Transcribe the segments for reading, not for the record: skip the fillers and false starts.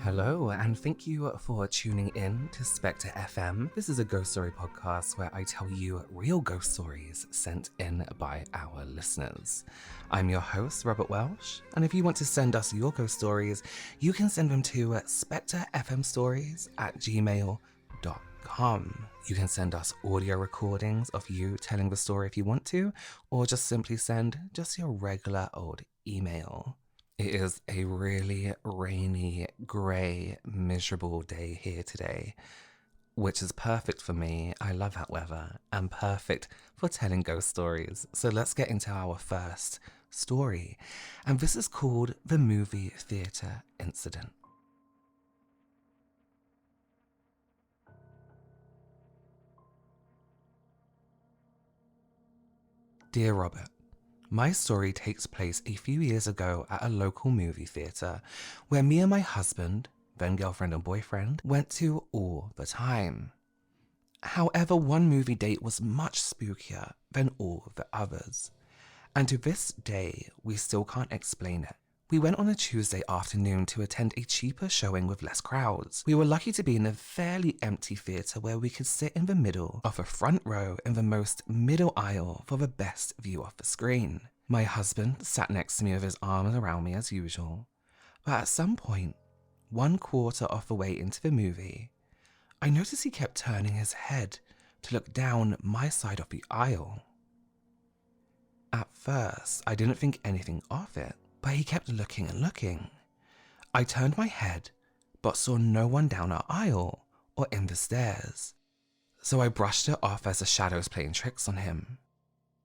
Hello, and thank you for tuning in to Specter FM. This is a ghost story podcast where I tell you real ghost stories sent in by our listeners. I'm your host, Robert Welsh, and if you want to send us your ghost stories, you can send them to SpecterFMStories@gmail.com. You can send us audio recordings of you telling the story if you want to, or just simply send just your regular old email. It is a really rainy, grey, miserable day here today, which is perfect for me. I love that weather, and perfect for telling ghost stories. So let's get into our first story, and this is called The Movie Theatre Incident. Dear Robert, my story takes place a few years ago at a local movie theatre where me and my husband, then girlfriend and boyfriend, went to all the time. However, one movie date was much spookier than all the others, and to this day we still can't explain it. We went on a Tuesday afternoon to attend a cheaper showing with less crowds. We were lucky to be in a fairly empty theatre where we could sit in the middle of a front row in the most middle aisle for the best view of the screen. My husband sat next to me with his arms around me as usual, but at some point, 1/4 of the way into the movie, I noticed he kept turning his head to look down my side of the aisle. At first, I didn't think anything of it, but he kept looking and looking. I turned my head, but saw no one down our aisle or in the stairs, so I brushed it off as the shadows playing tricks on him.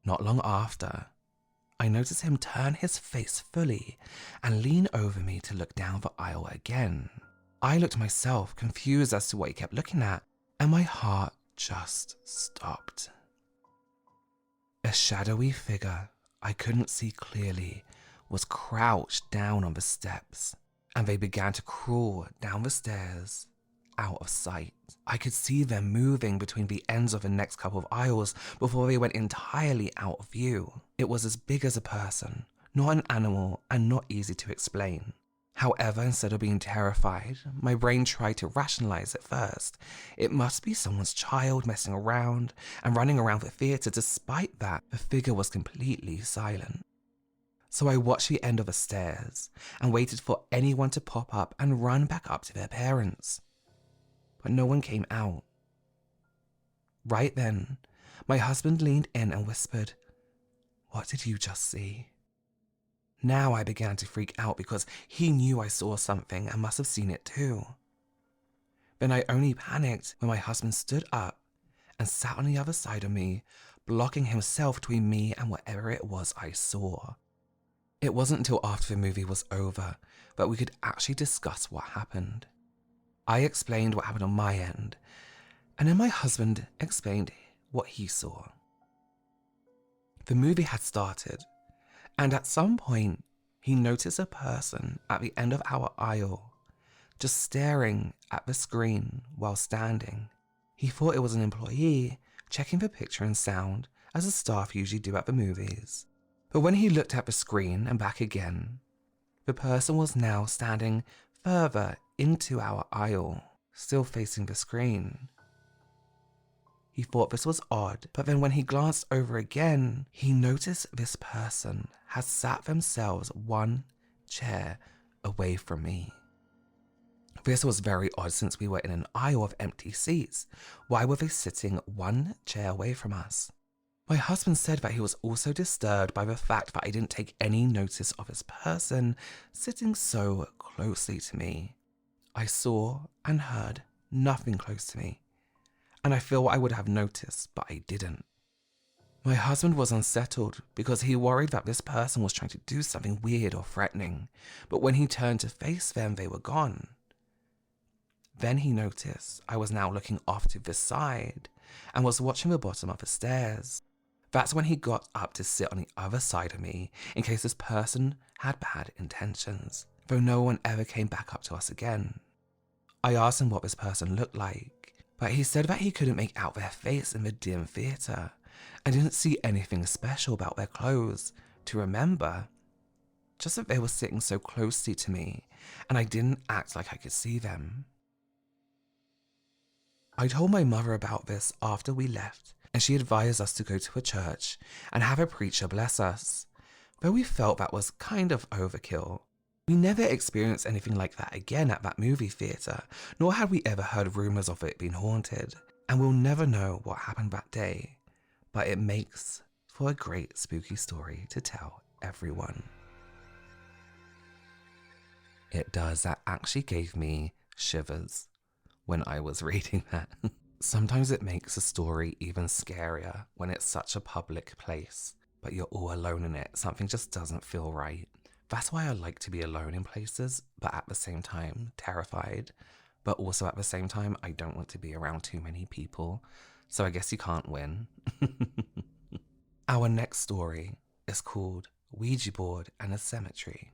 Not long after, I noticed him turn his face fully and lean over me to look down the aisle again. I looked myself, confused as to what he kept looking at, and my heart just stopped. A shadowy figure I couldn't see clearly was crouched down on the steps, and they began to crawl down the stairs out of sight. I could see them moving between the ends of the next couple of aisles before they went entirely out of view. It was as big as a person, not an animal, and not easy to explain. However, instead of being terrified, my brain tried to rationalize it first. It must be someone's child messing around and running around the theatre. Despite that, the figure was completely silent. So I watched the end of the stairs and waited for anyone to pop up and run back up to their parents. But no one came out. Right then, my husband leaned in and whispered, "What did you just see?" Now I began to freak out because he knew I saw something and must have seen it too. Then I only panicked when my husband stood up and sat on the other side of me, blocking himself between me and whatever it was I saw. It wasn't until after the movie was over that we could actually discuss what happened. I explained what happened on my end, and then my husband explained what he saw. The movie had started, and at some point, he noticed a person at the end of our aisle, just staring at the screen while standing. He thought it was an employee checking the picture and sound, as the staff usually do at the movies. But when he looked at the screen and back again, the person was now standing further into our aisle, still facing the screen. He thought this was odd, but then when he glanced over again, he noticed this person had sat themselves one chair away from me. This was very odd since we were in an aisle of empty seats. Why were they sitting one chair away from us? My husband said that he was also disturbed by the fact that I didn't take any notice of this person sitting so closely to me. I saw and heard nothing close to me, and I feel I would have noticed, but I didn't. My husband was unsettled because he worried that this person was trying to do something weird or threatening, but when he turned to face them, they were gone. Then he noticed I was now looking off to the side and was watching the bottom of the stairs. That's when he got up to sit on the other side of me in case this person had bad intentions, though no one ever came back up to us again. I asked him what this person looked like, but he said that he couldn't make out their face in the dim theatre and didn't see anything special about their clothes to remember, just that they were sitting so closely to me and I didn't act like I could see them. I told my mother about this after we left, and she advised us to go to a church and have a preacher bless us, though we felt that was kind of overkill. We never experienced anything like that again at that movie theatre, nor had we ever heard rumours of it being haunted, and we'll never know what happened that day, but it makes for a great spooky story to tell everyone. It does. That actually gave me shivers when I was reading that. Sometimes it makes a story even scarier when it's such a public place, but you're all alone in it. Something just doesn't feel right. That's why I like to be alone in places, but at the same time, terrified. But also at the same time, I don't want to be around too many people. So I guess you can't win. Our next story is called Ouija Board and a Cemetery,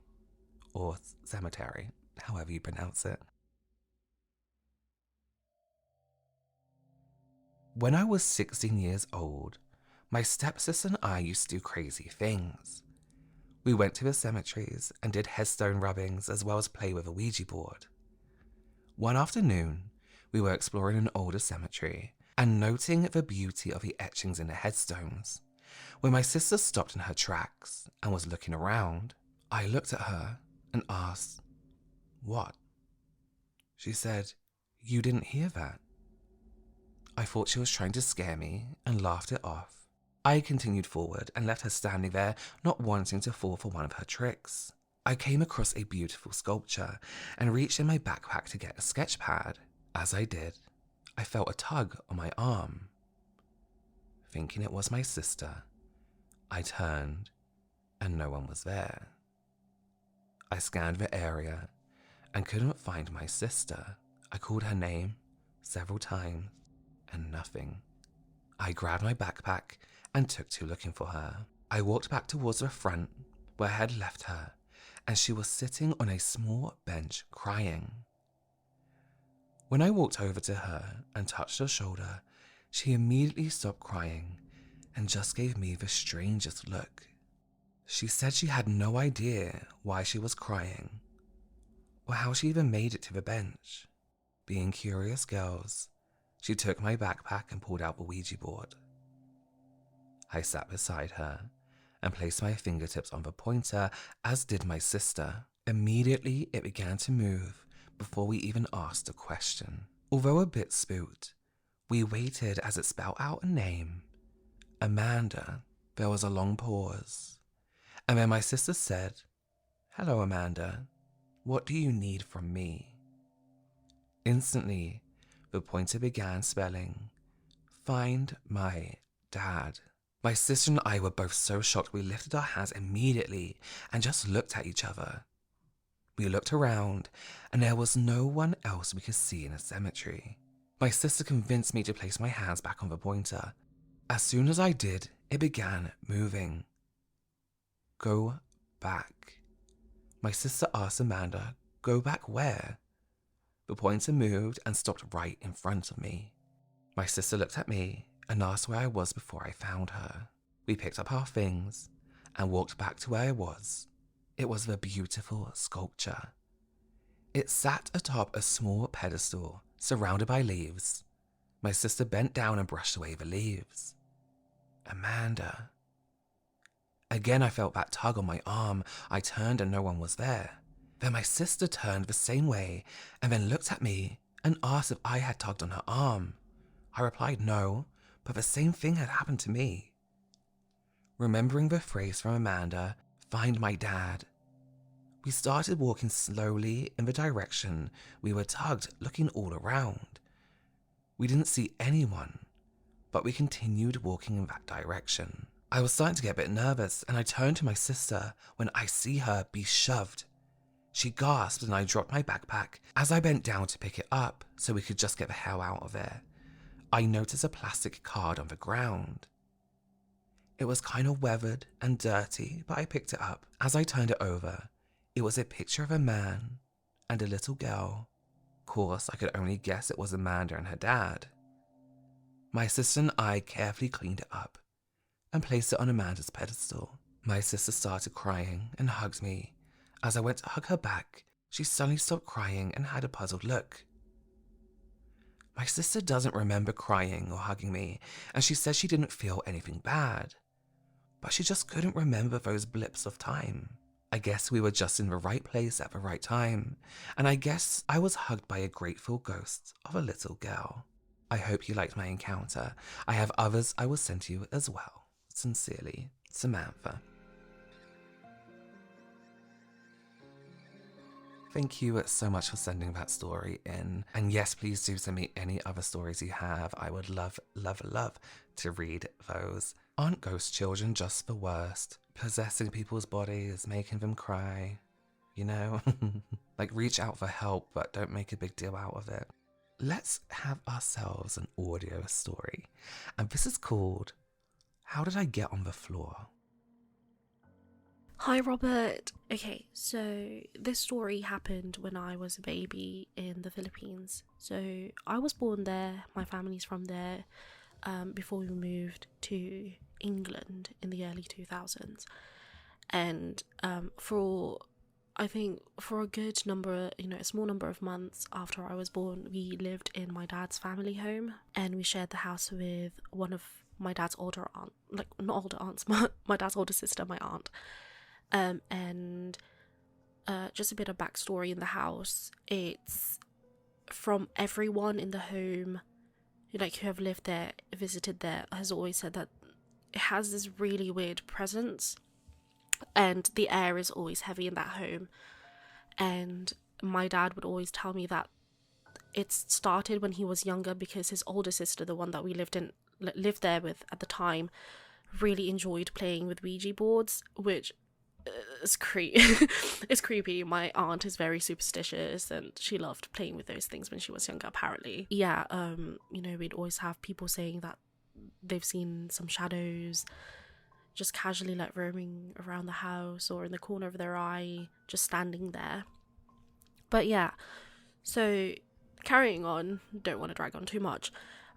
or Cemetery, however you pronounce it. When I was 16 years old, my stepsister and I used to do crazy things. We went to the cemeteries and did headstone rubbings as well as play with a Ouija board. One afternoon, we were exploring an older cemetery and noting the beauty of the etchings in the headstones. When my sister stopped in her tracks and was looking around, I looked at her and asked, "What?" She said, "You didn't hear that." I thought she was trying to scare me and laughed it off. I continued forward and left her standing there, not wanting to fall for one of her tricks. I came across a beautiful sculpture and reached in my backpack to get a sketch pad. As I did, I felt a tug on my arm. Thinking it was my sister, I turned and no one was there. I scanned the area and couldn't find my sister. I called her name several times and nothing. I grabbed my backpack and took to looking for her. I walked back towards the front where I had left her, and she was sitting on a small bench crying. When I walked over to her and touched her shoulder, she immediately stopped crying and just gave me the strangest look. She said she had no idea why she was crying or how she even made it to the bench. Being curious girls, she took my backpack and pulled out the Ouija board. I sat beside her and placed my fingertips on the pointer, as did my sister. Immediately, it began to move before we even asked a question. Although a bit spooked, we waited as it spelled out a name, Amanda. There was a long pause, and then my sister said, "Hello, Amanda. What do you need from me?" Instantly, the pointer began spelling, "Find my dad." My sister and I were both so shocked we lifted our hands immediately and just looked at each other. We looked around and there was no one else we could see in the cemetery. My sister convinced me to place my hands back on the pointer. As soon as I did, it began moving. "Go back." My sister asked Amanda, "Go back where?" The pointer moved and stopped right in front of me. My sister looked at me and asked where I was before I found her. We picked up our things and walked back to where I was. It was the beautiful sculpture. It sat atop a small pedestal surrounded by leaves. My sister bent down and brushed away the leaves. "Amanda." Again, I felt that tug on my arm. I turned and no one was there. Then my sister turned the same way and then looked at me and asked if I had tugged on her arm. I replied no, but the same thing had happened to me. Remembering the phrase from Amanda, "Find my dad," we started walking slowly in the direction we were tugged, looking all around. We didn't see anyone, but we continued walking in that direction. I was starting to get a bit nervous, and I turned to my sister when I see her be shoved. She gasped and I dropped my backpack. As I bent down to pick it up so we could just get the hell out of there, I noticed a plastic card on the ground. It was kind of weathered and dirty, but I picked it up. As I turned it over, it was a picture of a man and a little girl. Of course, I could only guess it was Amanda and her dad. My sister and I carefully cleaned it up and placed it on Amanda's pedestal. My sister started crying and hugged me As I went to hug her back, she suddenly stopped crying and had a puzzled look. My sister doesn't remember crying or hugging me, and she said she didn't feel anything bad, but she just couldn't remember those blips of time. I guess we were just in the right place at the right time, and I guess I was hugged by a grateful ghost of a little girl. I hope you liked my encounter. I have others I will send to you as well. Sincerely, Samantha. Thank you so much for sending that story in. And yes, please do send me any other stories you have. I would love, love, love to read those. Aren't ghost children just the worst? Possessing people's bodies, making them cry, you know? Like, reach out for help, but don't make a big deal out of it. Let's have ourselves an audio story. And this is called How Did I Get on the Floor? Hi Robert. Okay, so this story happened when I was a baby in the Philippines. So I was born there, my family's from there, before we moved to England in the early 2000s. And for a good number, a small number of months after I was born, we lived in my dad's family home, and we shared the house with one of my dad's older aunt, like not older aunts, my dad's older sister, my aunt. And just a bit of backstory in the house. It's from everyone in the home, like who have lived there, visited there, has always said that it has this really weird presence, and the air is always heavy in that home. And my dad would always tell me that it started when he was younger, because his older sister, the one that we lived there with at the time, really enjoyed playing with Ouija boards, which it's creepy. My aunt is very superstitious, and she loved playing with those things when she was younger, apparently. Yeah, we'd always have people saying that they've seen some shadows just casually like roaming around the house or in the corner of their eye, just standing there. But yeah, so carrying on, don't want to drag on too much.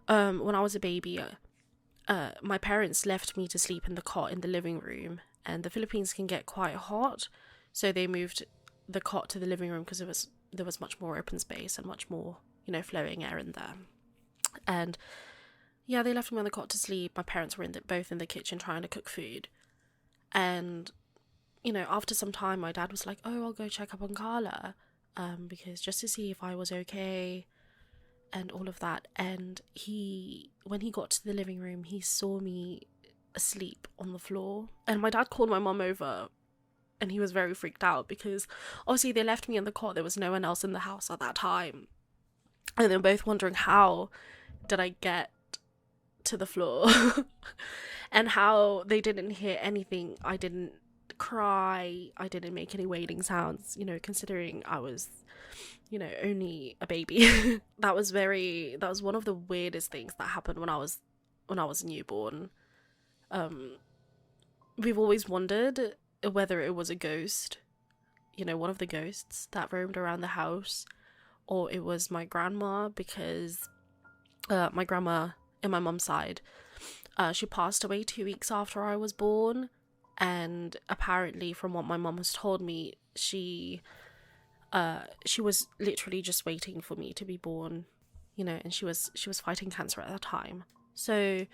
When I was a baby, my parents left me to sleep in the cot in the living room, and the Philippines can get quite hot, so they moved the cot to the living room because there was much more open space and much more, flowing air in there. And yeah, they left me on the cot to sleep. My parents were both in the kitchen trying to cook food. And, after some time, my dad was like, oh, I'll go check up on Carla, because just to see if I was okay and all of that. And when he got to the living room, he saw me asleep on the floor. And my dad called my mum over, and he was very freaked out because obviously they left me in the cot. There was no one else in the house at that time. And they were both wondering, how did I get to the floor? And how they didn't hear anything. I didn't cry. I didn't make any wailing sounds, considering I was, only a baby. That was one of the weirdest things that happened when I was a newborn. We've always wondered whether it was a ghost, one of the ghosts that roamed around the house, or it was my grandma, because my grandma in my mum's side, she passed away 2 weeks after I was born, and apparently from what my mum has told me, she was literally just waiting for me to be born, and she was fighting cancer at the time. So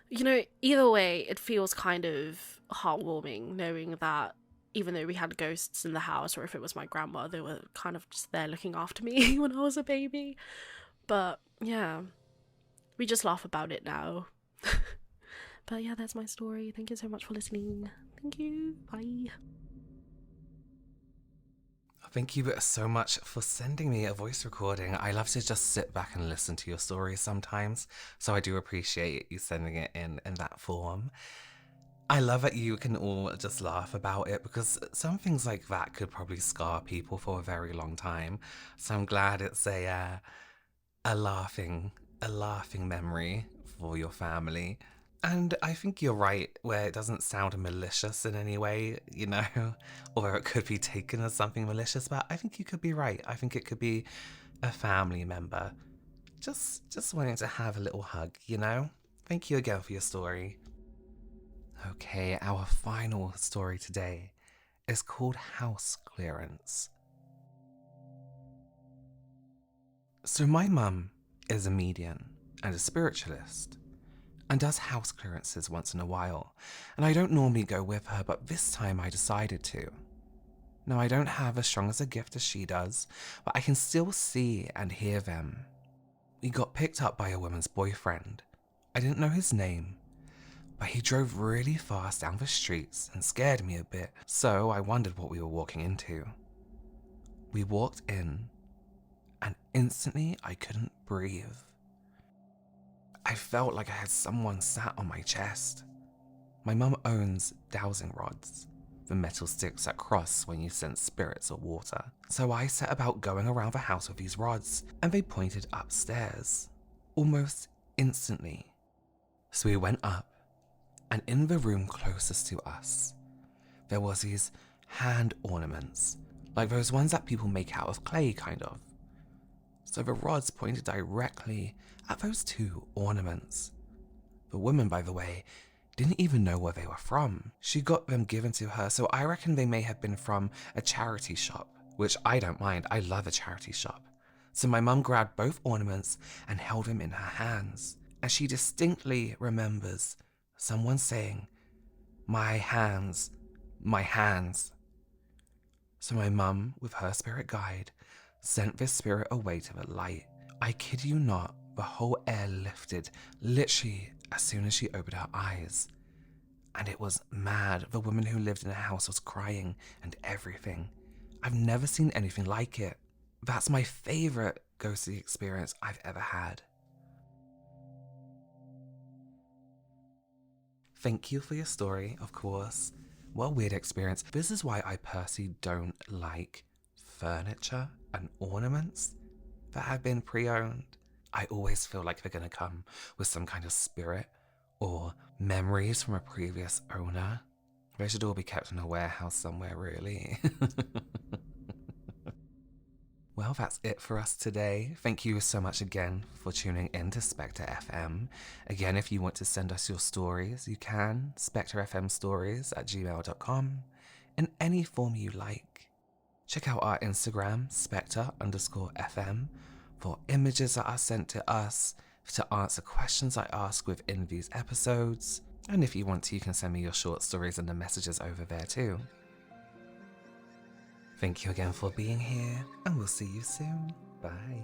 either way, it feels kind of heartwarming knowing that even though we had ghosts in the house, or if it was my grandma, they were kind of just there looking after me when I was a baby. But yeah, we just laugh about it now. But yeah, that's my story. Thank you so much for listening. Thank you. Bye. Thank you so much for sending me a voice recording. I love to just sit back and listen to your stories sometimes, so I do appreciate you sending it in that form. I love that you can all just laugh about it, because some things like that could probably scar people for a very long time. So I'm glad it's a laughing memory for your family. And I think you're right, where it doesn't sound malicious in any way, although it could be taken as something malicious, but I think you could be right. I think it could be a family member just wanting to have a little hug, Thank you again for your story. Okay, our final story today is called house clearance. So my mum is a medium and a spiritualist and does house clearances once in a while, and I don't normally go with her, but this time I decided to. Now, I don't have as strong as a gift as she does, but I can still see and hear them. We got picked up by a woman's boyfriend. I didn't know his name, but he drove really fast down the streets and scared me a bit, so I wondered what we were walking into. We walked in, and instantly I couldn't breathe. I felt like I had someone sat on my chest. My mum owns dowsing rods, the metal sticks that cross when you sense spirits or water. So I set about going around the house with these rods, and they pointed upstairs, almost instantly. So we went up, and in the room closest to us, there was these hand ornaments, like those ones that people make out of clay, kind of. So the rods pointed directly at those two ornaments. The woman, by the way, didn't even know where they were from. She got them given to her, so I reckon they may have been from a charity shop, which I don't mind. I love a charity shop. So my mum grabbed both ornaments and held them in her hands, and she distinctly remembers someone saying, "My hands, my hands." So my mum, with her spirit guide, sent this spirit away to the light. I kid you not, the whole air lifted, literally as soon as she opened her eyes. And it was mad. The woman who lived in the house was crying and everything. I've never seen anything like it. That's my favorite ghostly experience I've ever had. Thank you for your story, of course. What a weird experience. This is why I personally don't like furniture and ornaments that have been pre-owned. I always feel like they're going to come with some kind of spirit or memories from a previous owner. They should all be kept in a warehouse somewhere, really. Well, that's it for us today. Thank you so much again for tuning in to Specter FM. Again, if you want to send us your stories, you can. SpecterFMStories@gmail.com in any form you like. Check out our Instagram, Specter_FM, for images that are sent to us, to answer questions I ask within these episodes. And if you want to, you can send me your short stories and the messages over there too. Thank you again for being here, and we'll see you soon. Bye.